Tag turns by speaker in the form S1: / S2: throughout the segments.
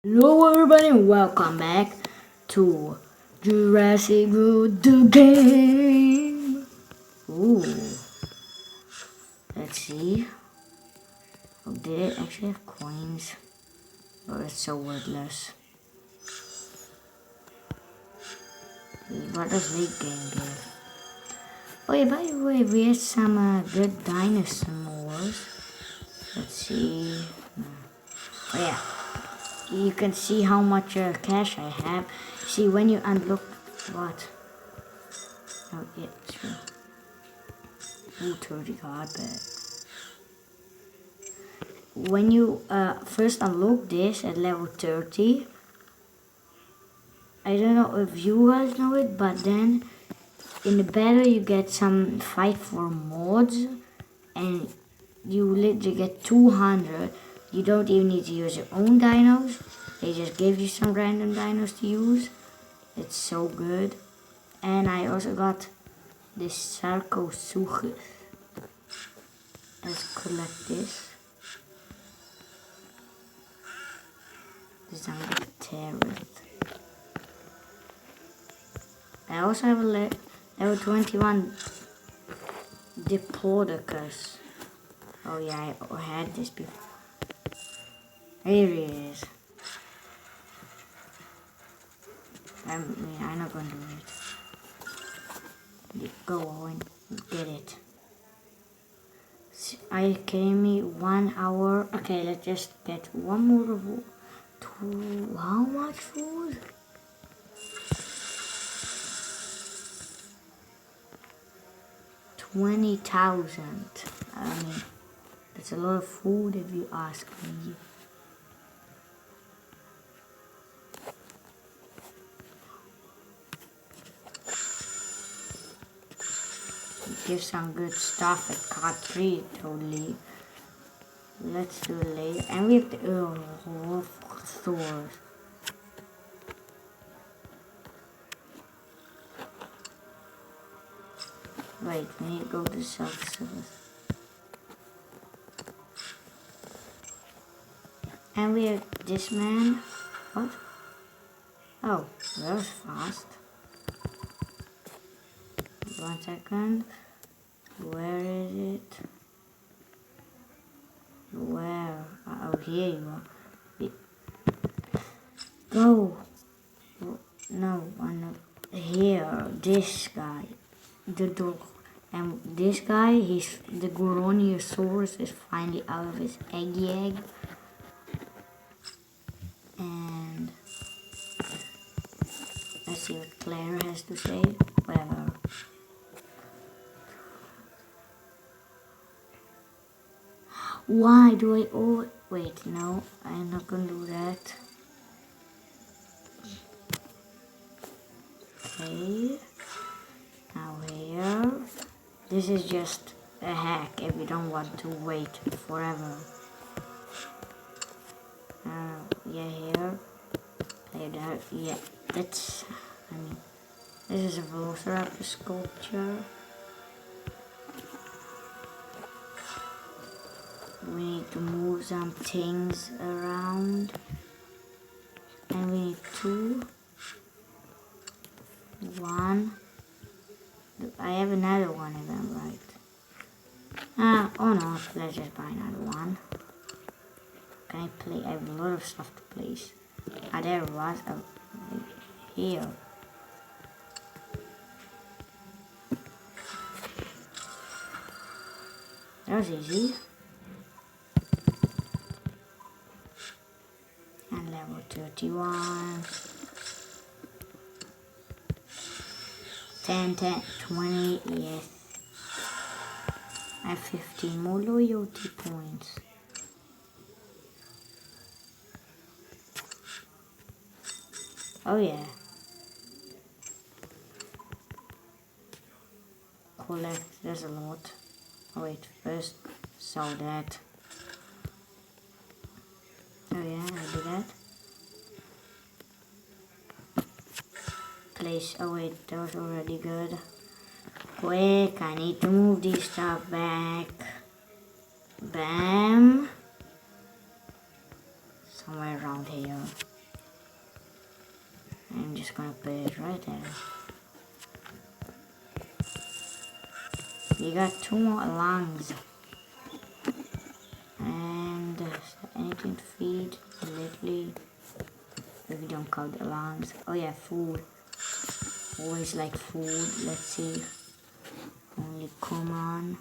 S1: Hello everybody, welcome back to Jurassic World the game. Ooh, let's see. Oh, did it actually have coins? Oh, it's so worthless. What does this game give? Oh yeah, by the way, we had some good dinosaurs. Let's see. Oh yeah. You can see how much cash I have. See, when you unlock what? Oh, yeah, true. Ooh, 30 card back. When you first unlock this at level 30, I don't know if you guys know it, but then in the battle you get some fight for mods, and you literally get 200. You don't even need to use your own dinos. They just give you some random dinos to use. It's so good. And I also got this Sarcosuchus. Let's collect this. This is a terrorist. I also have a level 21 Diplodocus. Oh yeah, I had this before. Here it is. I'm not gonna do it. Go on, get it. I came me 1 hour. Okay, let's just get one more of two. How much food? 20,000. I mean, that's a lot of food if you ask me. Give some good stuff at card 3 totally. Let's do it later. And we have the stores. Wait, we need to go to self-service. And we have this man. What? Oh, that was fast. 1 second. Where is it? Where? Oh, here you are. Go. No, I'm not. Here, this guy. The dog. And this guy, the Goroniosaurus is finally out of his egg. And let's see what Claire has to say. Whatever. Why do I always... Wait, no, I'm not gonna do that. Okay. Now here. This is just a hack if you don't want to wait forever. Yeah, here. Play that. Yeah, that's... I mean, this is a Velociraptor sculpture. We need to move some things around. And we need 2. 1. I have another one of them, right? Oh no, let's just buy another one. Can I play? I have a lot of stuff to place. There was a... here. That was easy. And level 31. 10, 20, yes. I have 15 more loyalty points. Oh yeah. Collect, there's a lot. Oh wait, first sell that. Oh yeah, I do that. Place, oh wait, that was already good. Quick, I need to move this stuff back. Bam. Somewhere around here. just gonna put it right there. We got 2 more lungs. And anything to feed lately. If we don't count the lungs. Oh yeah, food. Always like food. Let's see. Only common.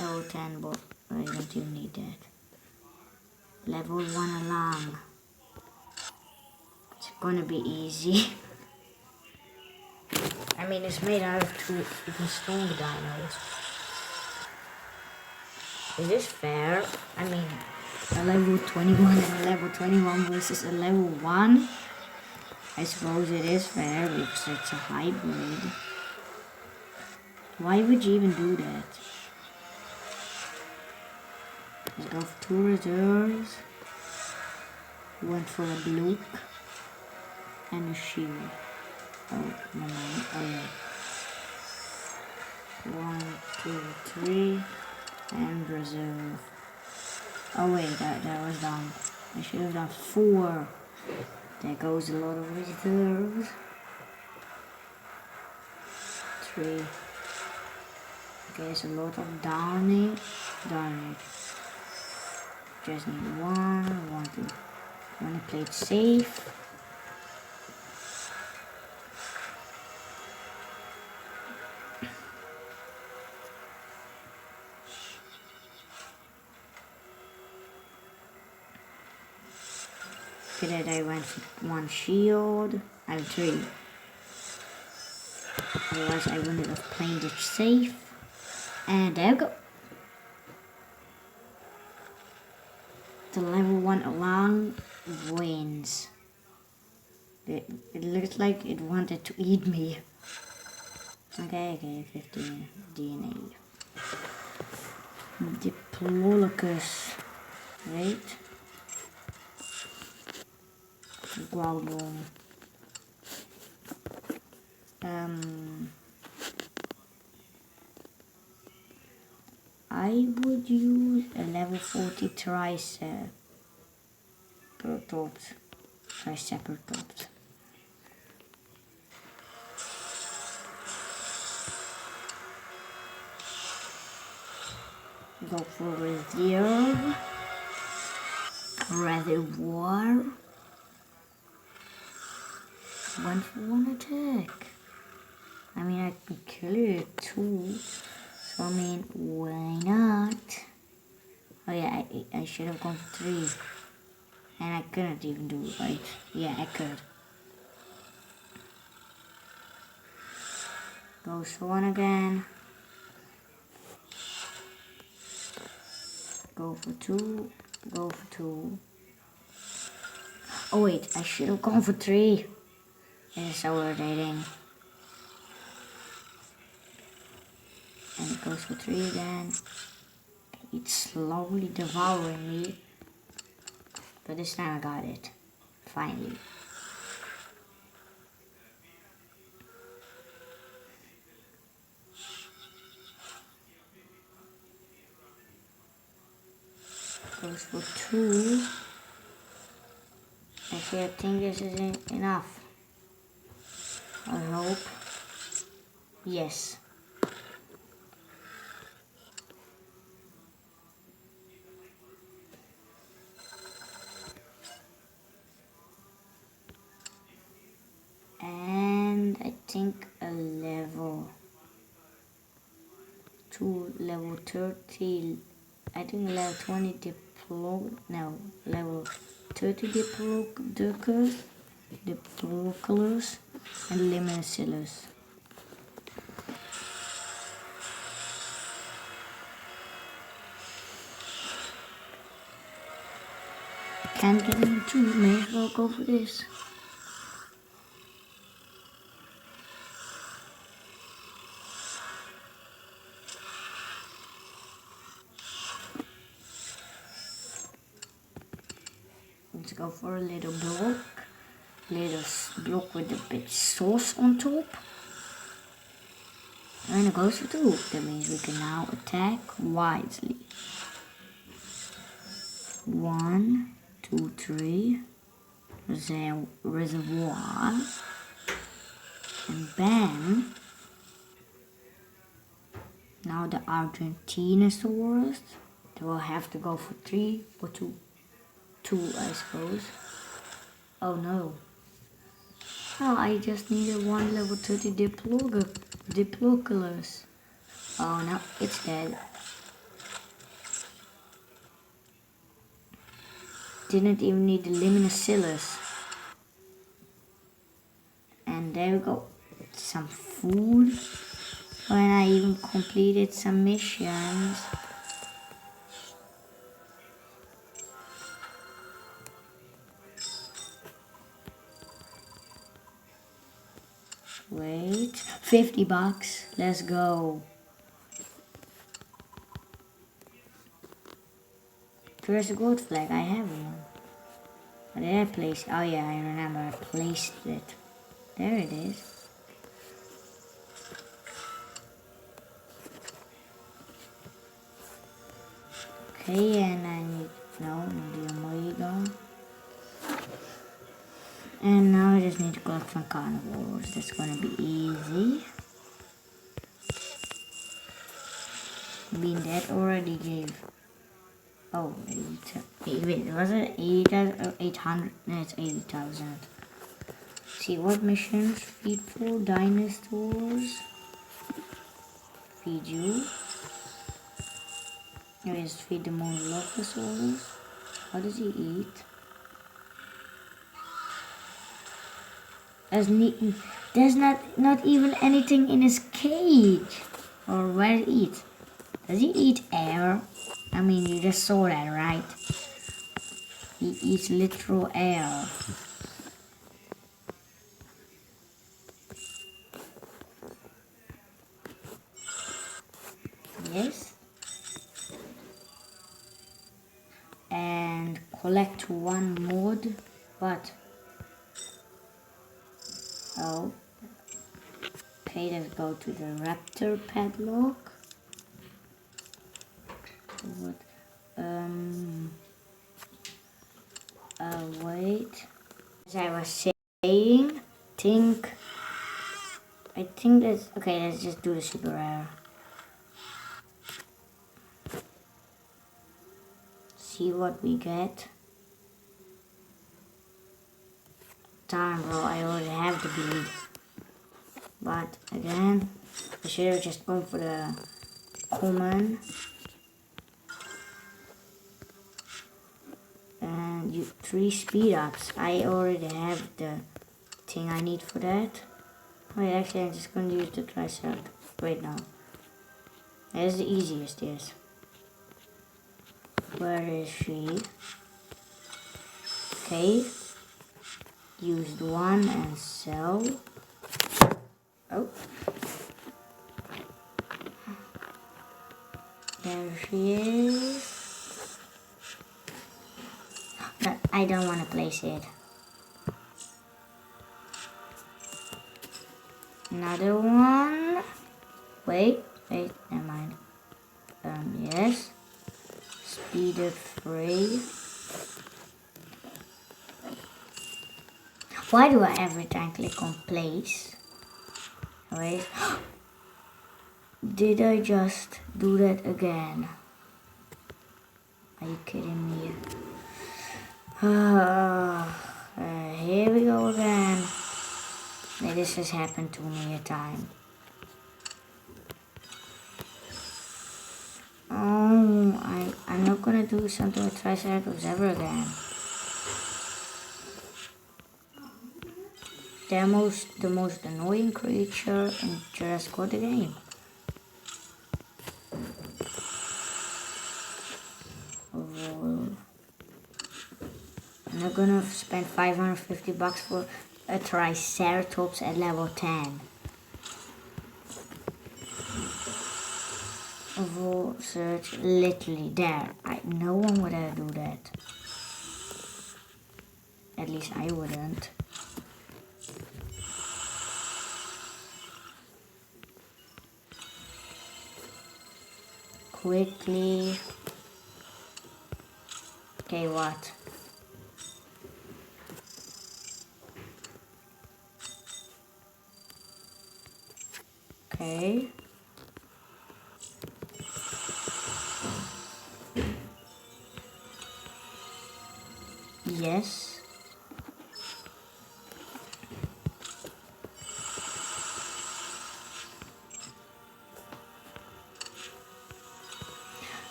S1: Level 10, but I don't even need that. Level 1 alarm. It's gonna be easy. I mean, it's made out of 2 even stronger dinos. Is this fair? I mean, a level 21 and a level 21 versus a level 1? I suppose it is fair because it's a hybrid. Why would you even do that? Let's go for 2 reserves. One for a block and a shield. Oh, no mind. Oh yeah. 1, 2, 3 and reserve. Oh wait, that was dumb. I should have done 4. There goes a lot of reserves. 3. Okay, it's a lot of darn it. Just need 1. Want to play it safe. Okay, that I went for 1 shield and 3. Otherwise, I wouldn't have played it safe. And there we go. The level 1 alarm wins. It looks like it wanted to eat me. Okay, 15 DNA. Diplodocus. Right? Ground worm. I would use a level 40 triceratops. Go for reserve. Reservoir. 1 for 1 attack. I mean, I can kill it too. So I mean, why not? Oh yeah, I should have gone for 3. And I couldn't even do it, right? Yeah, I could. Goes for 1 again. Go for 2. Go for 2. Oh wait, I should have gone for 3. This is so irritating. And it goes for 3 again. It's slowly devouring me. But this time I got it. Finally. Goes for 2. Actually, I think this isn't enough. I hope. Yes. And I think a level 2, level 30, I think level 20 level 30 Diplodocus, and Limicillus. Can't get any 2, may as well go for this. Let's go for a little block. Little block with a bit sauce on top. And it goes for 2. That means we can now attack wisely. 1, 2, 3. reservoir. And bam. Now the Argentinosaurus. They will have to go for 3 or 2. 2, I suppose. Oh no. Oh, I just needed 1 level 30 Diplodocus. Oh no, it's dead. Didn't even need the Luminicillus. And there we go. Some food. When I even completed some missions. Wait, 50 bucks. Let's go. Where's the gold flag? I have one. Where did I place? Oh yeah, I remember. I placed it. There it is. Okay, and I need the Omega. And now I just need to collect some carnivores. That's gonna be easy. I mean, that already gave. Oh, 80, wait, was it 80,000 or 800? No, it's 80,000. See what missions? Feed 4 dinosaurs. Feed you. Let's feed the Monolophosaurus. How does he eat? There's not even anything in his cage. Or where he eats. Does he eat air? I mean, you just saw that, right? He eats literal air. Yes. And collect 1 mod. What? Oh. Okay, let's go to the Raptor padlock. What? Wait. As I was saying, I think that's okay. Let's just do the super rare. See what we get. Darn, bro! I already have the bleed. But again, I should have just gone for the common. And 3 speed ups. I already have the thing I need for that. Wait, actually, I'm just going to use the Triceratops. Wait, no. That is the easiest, yes. Where is she? Okay. Used 1 and sell. Oh. There she is. But I don't want to place it. Another one. Wait, never mind. Yes. Speeder 3. Why do I every time click on place? Wait. Did I just do that again? Are you kidding me? Here we go again. This has happened to me a time. Oh, I'm not gonna do something with Triceratops ever again. They're the most annoying creature in Jurassic World the game. I'm not gonna spend 550 bucks for a Triceratops at level 10. Search literally there. No one would ever do that. At least I wouldn't. Quickly. Okay, what? Okay. Yes.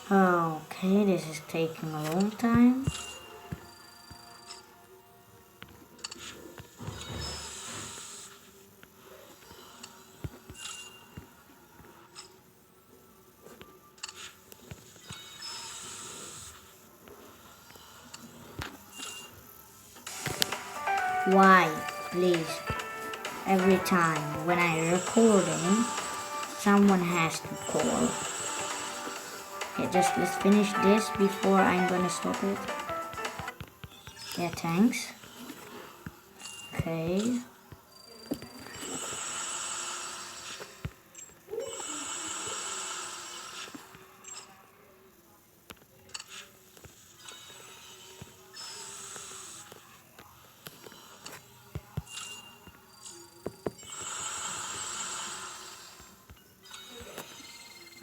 S1: Okay, this is taking a long time. Why, please? Every time when I'm recording, someone has to call. Okay, just let's finish this before I'm gonna stop it. Yeah, thanks. Okay.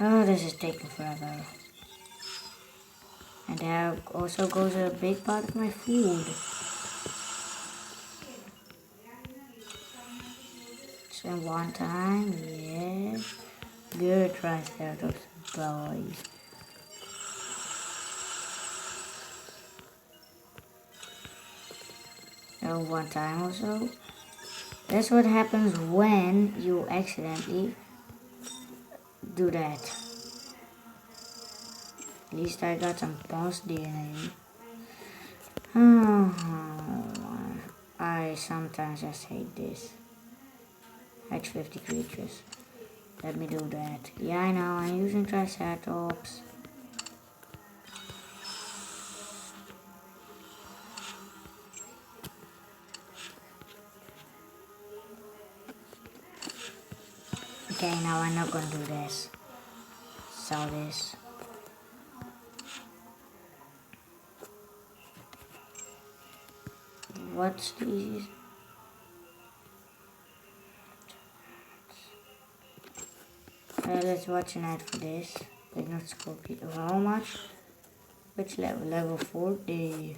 S1: Oh, this is taking forever. And there also goes a big part of my food. So one time, yeah. Good Triceratops boys. So one time also. That's what happens when you accidentally do that. At least I got some boss DNA. I sometimes just hate this. X50 creatures. Let me do that. Yeah, I know, I'm using Triceratops. Okay, now I'm not gonna do this. Sell this. What's the easiest? Let's watch an ad for this. But not Scorpion. How much? Which level? Level 40.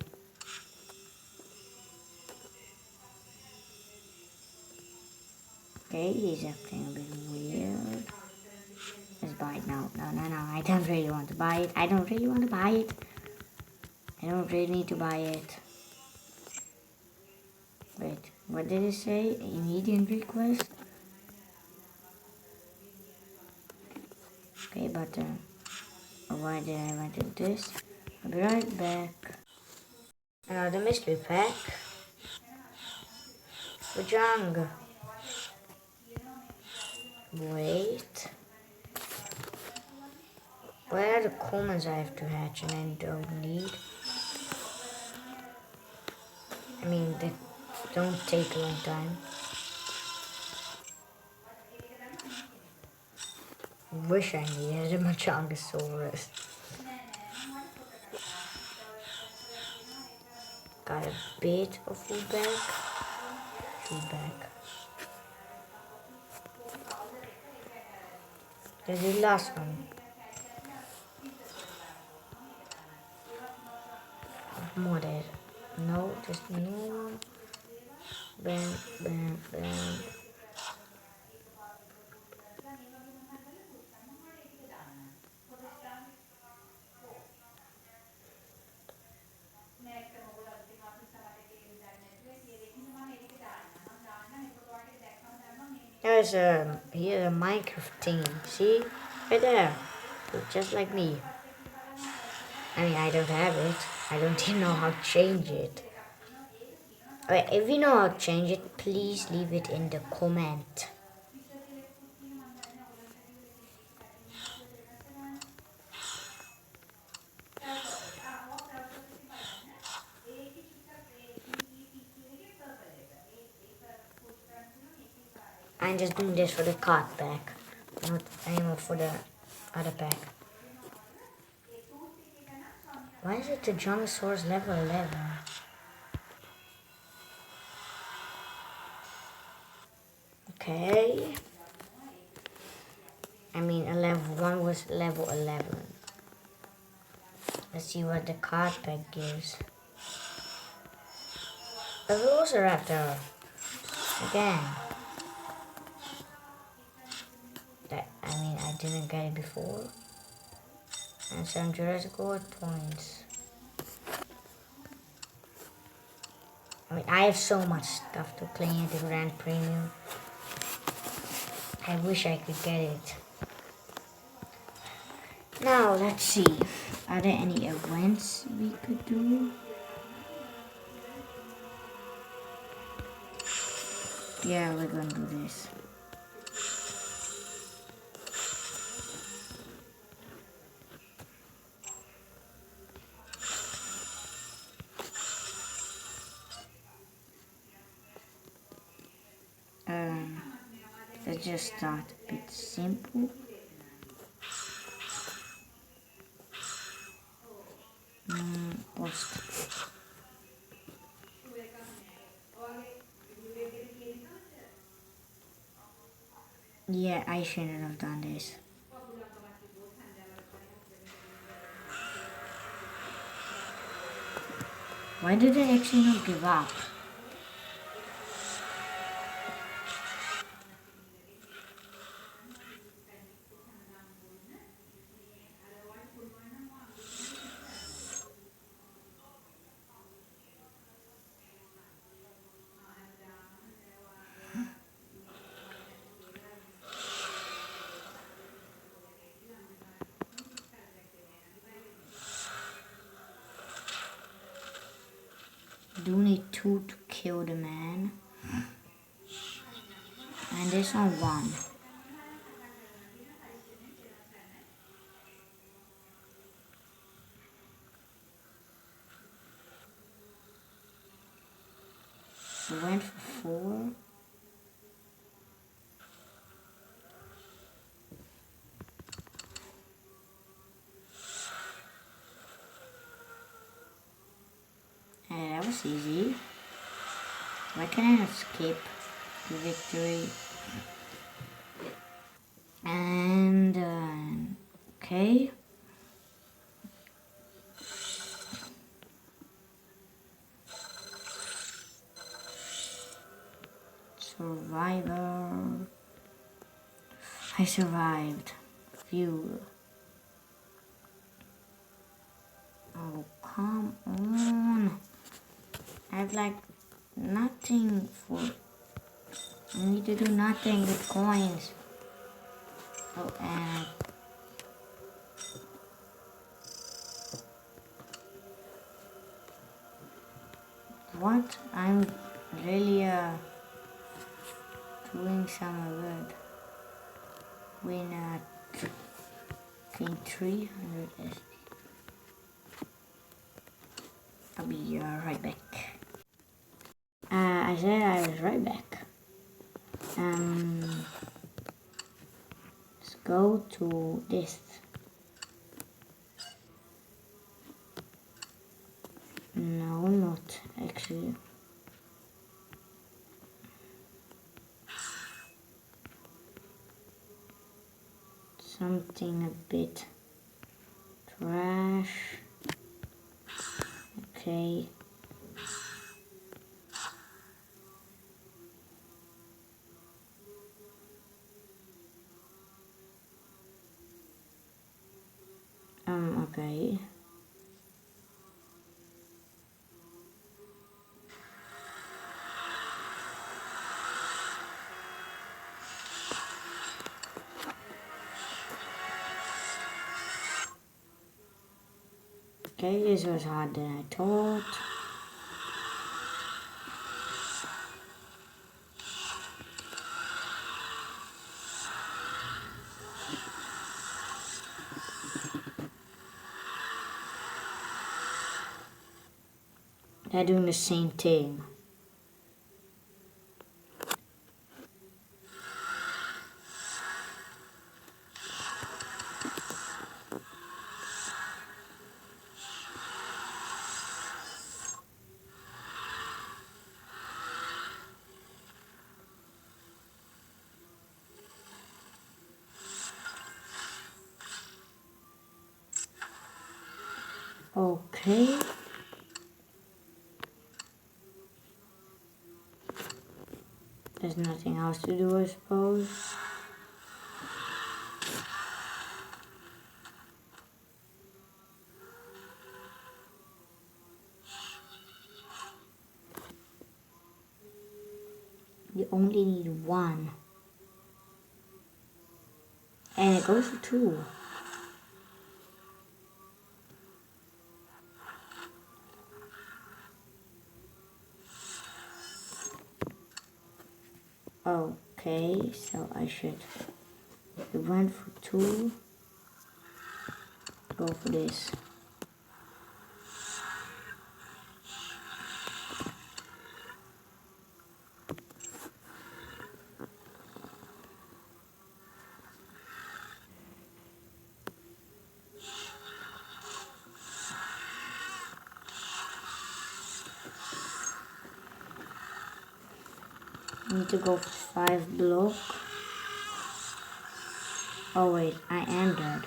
S1: Okay, he's acting a bit weird. Let's buy it now. No, I don't really want to buy it. I don't really want to buy it. I don't really need to buy it. Wait, what did it say? Immediate request? Okay, but why did I want to do this? I'll be right back. Another mystery pack. Pajang. Wait. Where are the commons I have to hatch and I don't need? I mean, they don't take a long time. Wish I needed a Machangosaurus. Got a bit of food back. There's the last one. More there. No, just no. Bam, bam, bam. There's here a Minecraft thing. See? Right there. Look just like me. I mean, I don't have it. I don't even know how to change it. Alright, if you know how to change it, please leave it in the comment. I'm just doing this for the card pack, not anymore for the other pack. Why is it the Jungosaurus level 11? Okay. I mean, a level 1 was level 11. Let's see what the card pack gives. A Raptor. Again. I didn't get it before. And some Jurassic World points. I have so much stuff to claim at the Grand Premium. I wish I could get it. Now, let's see. Are there any events we could do? Yeah, we're gonna do this. Let's just start a bit simple. Post. Yeah, I shouldn't have done this. Why did I actually not give up? Do need 2 to kill the man. And this one 1. We went for 4. And that was easy. Why can't I skip the victory? And okay. Survivor. I survived. Fuel. Oh, come on. I have like nothing for. I need to do nothing with coins. Oh, and what? I'm really doing some of it. Win at gain 300 SD. I'll be right back. I said I was right back. Let's go to this. No, not actually. Something a bit trash. Okay. Okay. Okay, this was harder than I thought. They're doing the same thing. Okay. There's nothing else to do, I suppose. You only need one. And it goes for 2. Okay, so I should. It went for 2. Go for this. Need to go for 5 block. Oh wait, I am dead.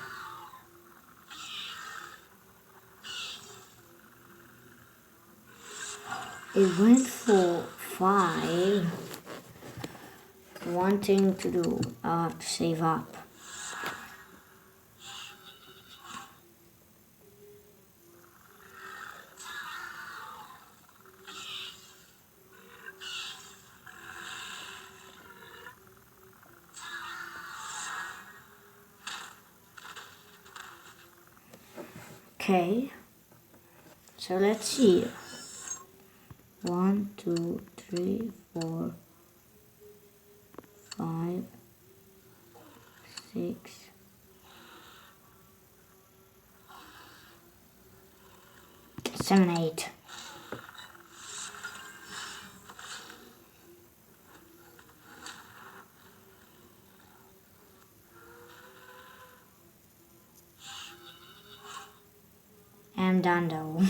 S1: It went for 5. One thing to do, I have to save up. Okay, so let's see. 1, 2, 3, 4, 5, 6, 7, 8. I'm done though.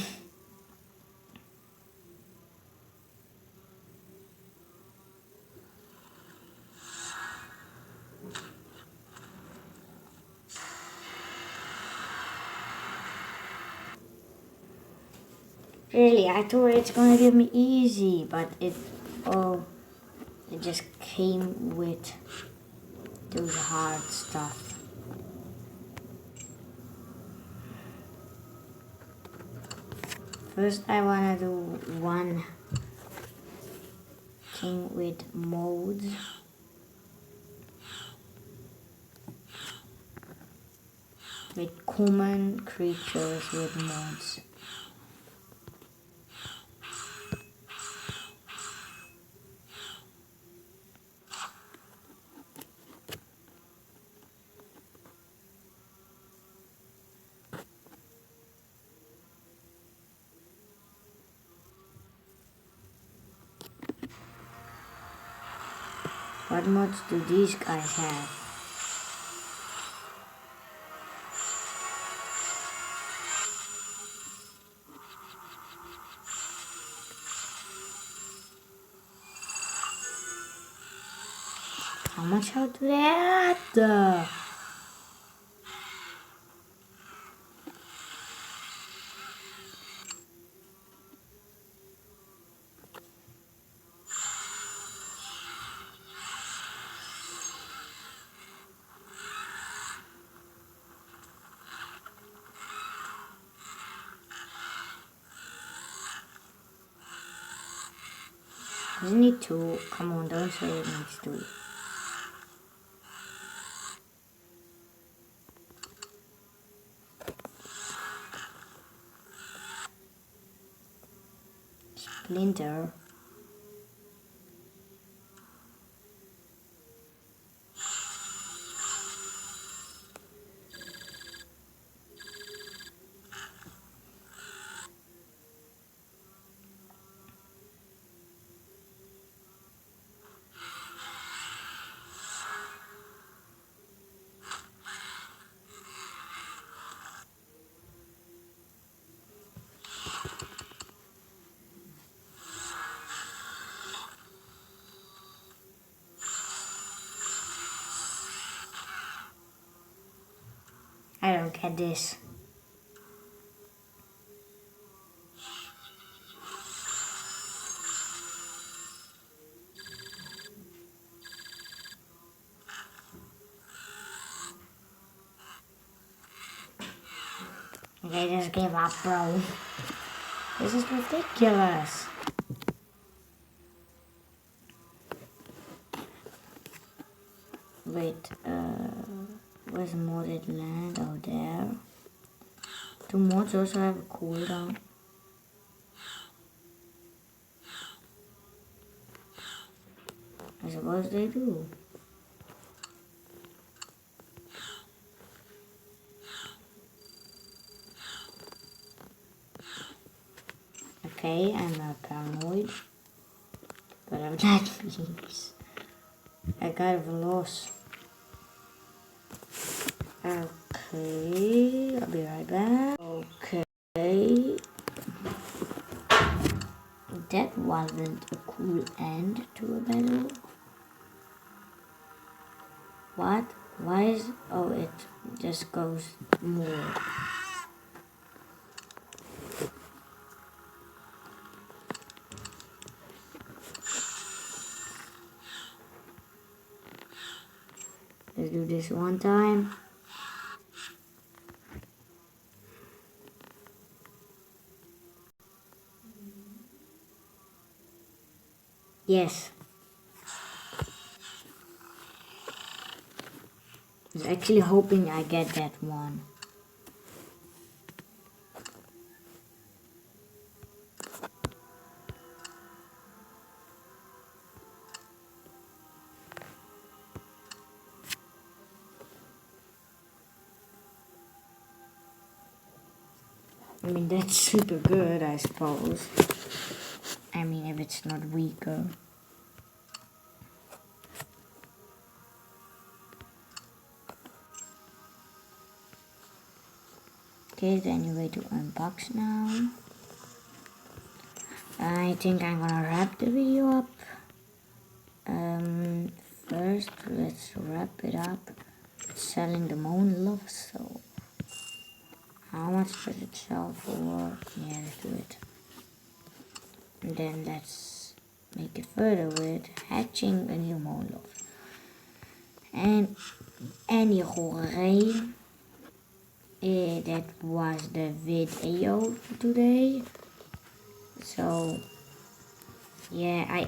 S1: Really, I thought it's gonna give me easy, but it just came with those hard stuff. First I wanna do one thing with modes. With common creatures with mods. What mods do these guys have? How much health do they add? Doesn't need 2. Come on, don't say it needs 2. Splinter. I don't get this. I just gave up, bro. This is ridiculous. Wait, where's modded land? Oh, there. Do mods also have a cooldown? I suppose they do. Okay, I'm paranoid. Whatever that means. I got lost. Okay, I'll be right back. Okay. That wasn't a cool end to a battle. What? Why is... Oh, it just goes more. Let's do this one time. Yes. I was actually hoping I get that one. I mean, that's super good, I suppose. I mean, if it's not weaker. Okay, is there any way to unbox now? I think I'm gonna wrap the video up. First, let's wrap it up. Selling the monolith, so how much does it sell for? Yeah, let's do it. And then let's make it further with hatching a new monolith. And anyway, that was the video today. So yeah,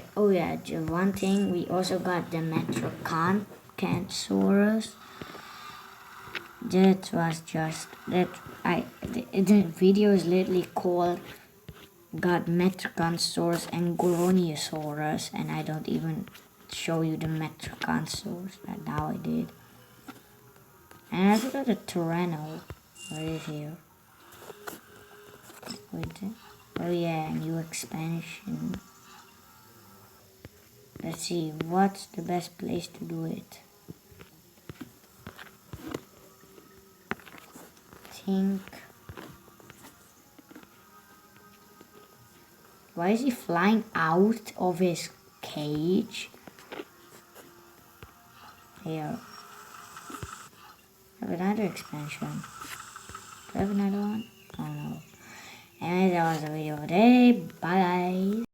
S1: just one thing, we also got the Metrocansaurus. That was just that the video is literally called got Metrocansaurus and Gorgoniosaurus, and I don't even show you the Metrocansaurus. Now I did. And I forgot a Tyranno. What is here? Wait. Oh yeah, new expansion. Let's see, what's the best place to do it? Think. Why is he flying out of his cage? Here. I have another expansion. Do I have another one? Oh no. Anyway, that was the video today. Bye guys.